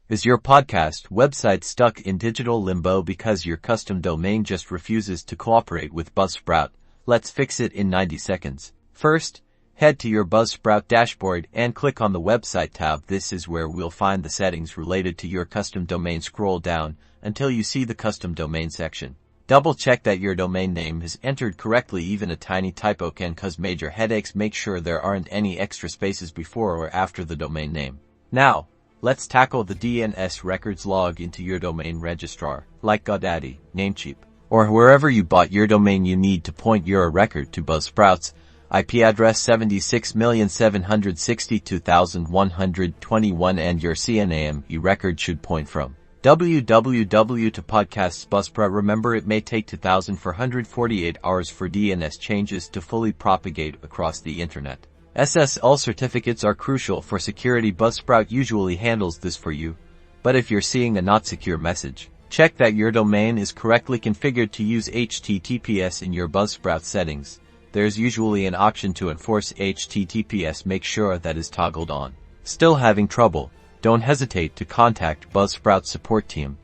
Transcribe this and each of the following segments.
Is your podcast website stuck in digital limbo because your custom domain just refuses to cooperate with Buzzsprout? Let's fix it in 90 seconds. First, head to your Buzzsprout dashboard and click on the Website tab. This is where we'll find the settings related to your custom domain. Scroll down until you see the Custom Domain section. Double check that your domain name is entered correctly. Even a tiny typo can cause major headaches. Make sure there aren't any extra spaces before or after the domain name. Now, let's tackle the DNS Records. Log into your domain registrar, like GoDaddy, Namecheap, or wherever you bought your domain. You need to point your record to Buzzsprout's IP address 76,762,121 and your CNAME record should point from www to podcasts. Buzzsprout. Remember, it may take 2,448 hours for DNS changes to fully propagate across the internet. SSL certificates are crucial for security. Buzzsprout usually handles this for you, but if you're seeing a not secure message, check that your domain is correctly configured to use HTTPS in your Buzzsprout settings. There's usually an option to enforce HTTPS. Make sure that is toggled on. Still having trouble? Don't hesitate to contact Buzzsprout Support team.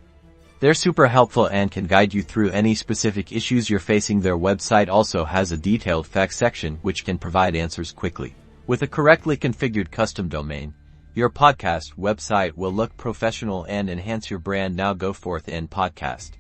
They're super helpful and can guide you through any specific issues you're facing. Their website also has a detailed facts section which can provide answers quickly. With a correctly configured custom domain, your podcast website will look professional and enhance your brand. Now go forth and podcast.